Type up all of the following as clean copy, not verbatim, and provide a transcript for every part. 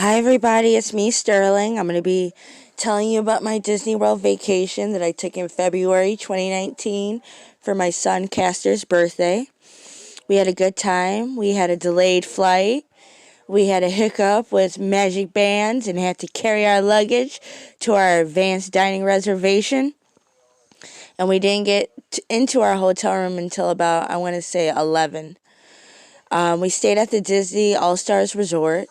Hi, everybody. It's me, Sterling. I'm going to be telling you about my Disney World vacation that I took in February 2019 for my son Castor's birthday. We had a good time. We had a delayed flight. We had a hiccup with magic bands and had to carry our luggage to our advanced dining reservation. And we didn't get into our hotel room until about, I want to say, 11. We stayed at the Disney All-Stars Resort.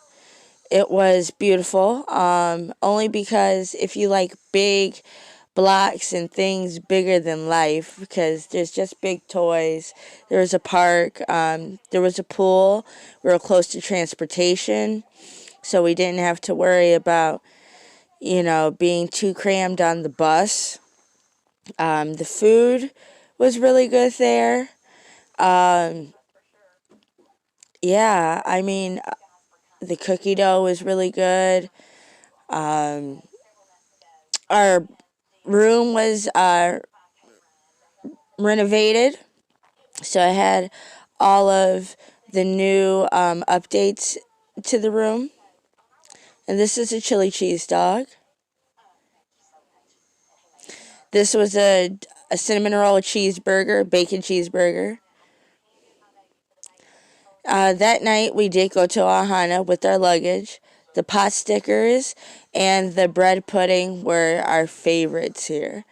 It was beautiful, only because if you like big blocks and things bigger than life, because there's just big toys. There was a park, there was a pool. We were close to transportation, so we didn't have to worry about, being too crammed on the bus. The food was really good there. Um, yeah, I mean, the cookie dough was really good. Um, our room was renovated, so I had all of the new updates to the room. And this is a chili cheese dog. This was a cinnamon roll cheeseburger, bacon cheeseburger. That night we did go to Ohana with our luggage. The pot stickers and the bread pudding were our favorites here,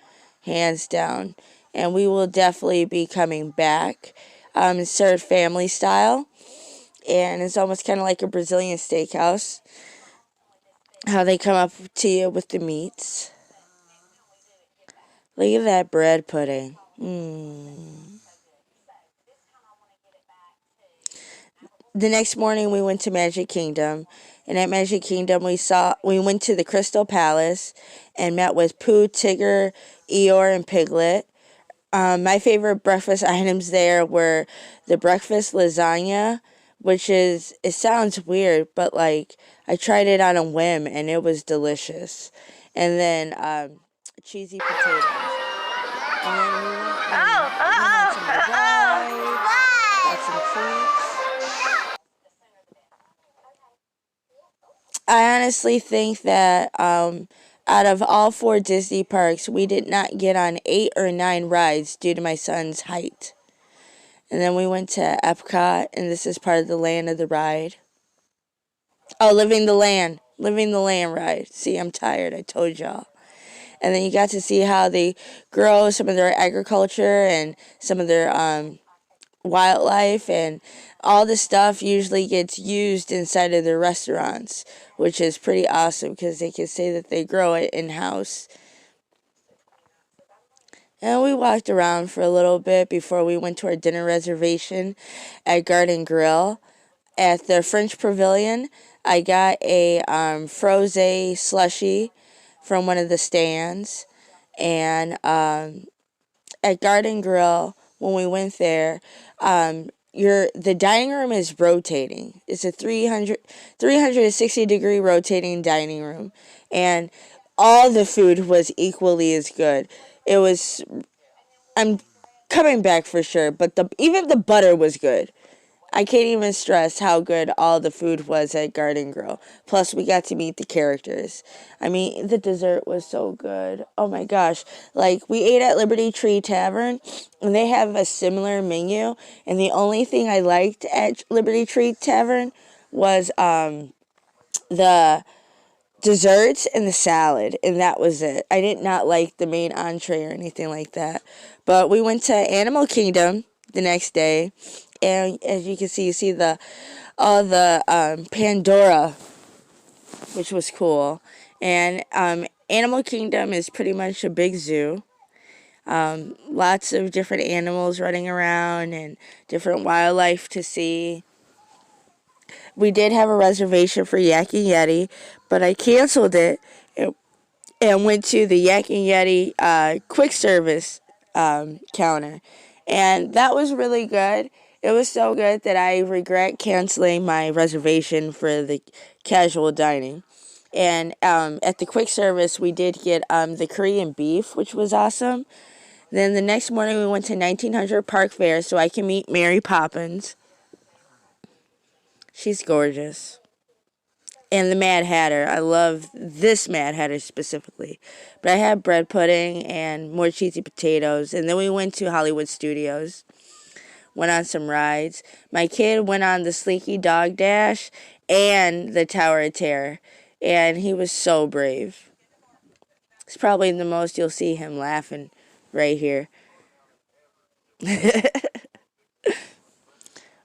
hands down. And we will definitely be coming back. It's served family style, and it's almost kind of like a Brazilian steakhouse. How they come up to you with the meats. Look at that bread pudding. The next morning we went to Magic Kingdom, and at Magic Kingdom we went to the Crystal Palace and met with Pooh, Tigger, Eeyore, and Piglet. My favorite breakfast items there were the breakfast lasagna, which it sounds weird, but like I tried it on a whim and it was delicious. And then cheesy potatoes. And then we went on some rides, got some treats. I honestly think that out of all four Disney parks, we did not get on 8 or 9 rides due to my son's height. And then we went to Epcot, and this is part of the Land of the Ride. Oh, Living the Land ride. See, I'm tired. I told y'all. And then you got to see how they grow some of their agriculture and some of their wildlife, and all the stuff usually gets used inside of their restaurants, which is pretty awesome because they can say that they grow it in-house. And we walked around for a little bit before we went to our dinner reservation at Garden Grill. At the French Pavilion, I got a frozen slushie from one of the stands. And at Garden Grill, when we went there, the dining room is rotating. It's a 360-degree rotating dining room, and all the food was equally as good. It was. I'm coming back for sure, but even the butter was good. I can't even stress how good all the food was at Garden Grill. Plus, we got to meet the characters. I mean, the dessert was so good. Oh my gosh. Like, we ate at Liberty Tree Tavern, and they have a similar menu. And the only thing I liked at Liberty Tree Tavern was the desserts and the salad, and that was it. I did not like the main entree or anything like that. But we went to Animal Kingdom the next day, and as you can see, you see all the Pandora, which was cool. And Animal Kingdom is pretty much a big zoo. Lots of different animals running around and different wildlife to see. We did have a reservation for Yak and Yeti, but I canceled it and went to the Yak and Yeti quick service counter. And that was really good. It was so good that I regret canceling my reservation for the casual dining. And at the quick service, we did get the Korean beef, which was awesome. Then the next morning, we went to 1900 Park Fair so I can meet Mary Poppins. She's gorgeous. And the Mad Hatter. I love this Mad Hatter specifically. But I had bread pudding and more cheesy potatoes. And then we went to Hollywood Studios. Went on some rides. My kid went on the Slinky Dog Dash and the Tower of Terror. And he was so brave. It's probably the most you'll see him laughing right here.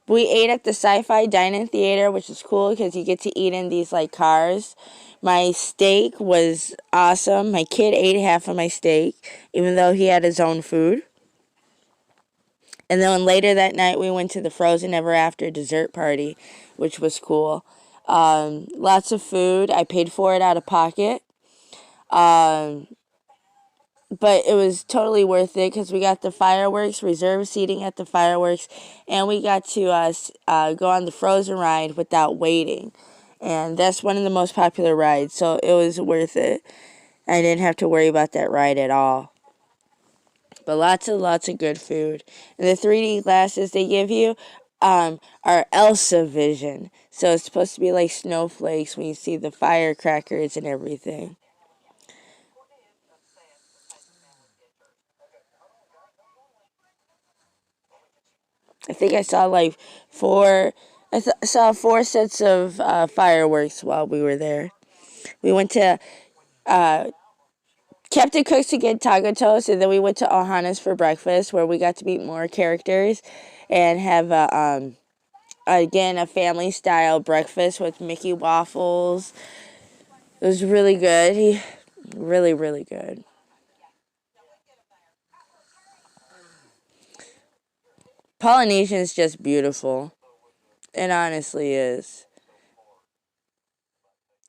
We ate at the Sci-Fi Dining Theater, which is cool because you get to eat in these like cars. My steak was awesome. My kid ate half of my steak, even though he had his own food. And then later that night, we went to the Frozen Ever After dessert party, which was cool. Lots of food. I paid for it out of pocket. But it was totally worth it because we got the fireworks, reserved seating at the fireworks, and we got to go on the Frozen ride without waiting. And that's one of the most popular rides, so it was worth it. I didn't have to worry about that ride at all. But lots of good food. And the 3D glasses they give you are Elsa vision. So it's supposed to be like snowflakes when you see the firecrackers and everything. I think I saw like four. Saw four sets of fireworks while we were there. We went to Captain Cook's to get taco toast, and then we went to Ohana's for breakfast, where we got to meet more characters and have again a family style breakfast with Mickey waffles. It was really good. Really good. Polynesian is just beautiful. It honestly is.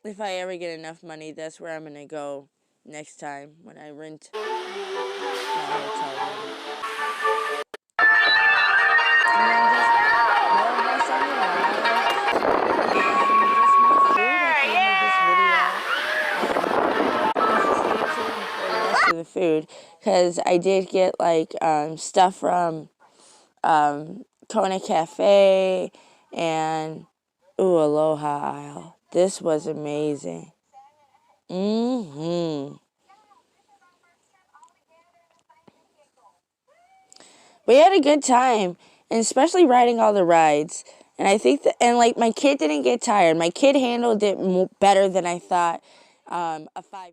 If I ever get enough money, that's where I'm gonna go next time when I rent my hotel room. And then just more of us on the rides, and just more food at the end of this video. And just stay tuned for the rest of the food, because I did get like stuff from Kona Cafe and Aloha Isle. This was amazing. We had a good time, and especially riding all the rides. And I think that, and like my kid didn't get tired. My kid handled it better than I thought. A 5.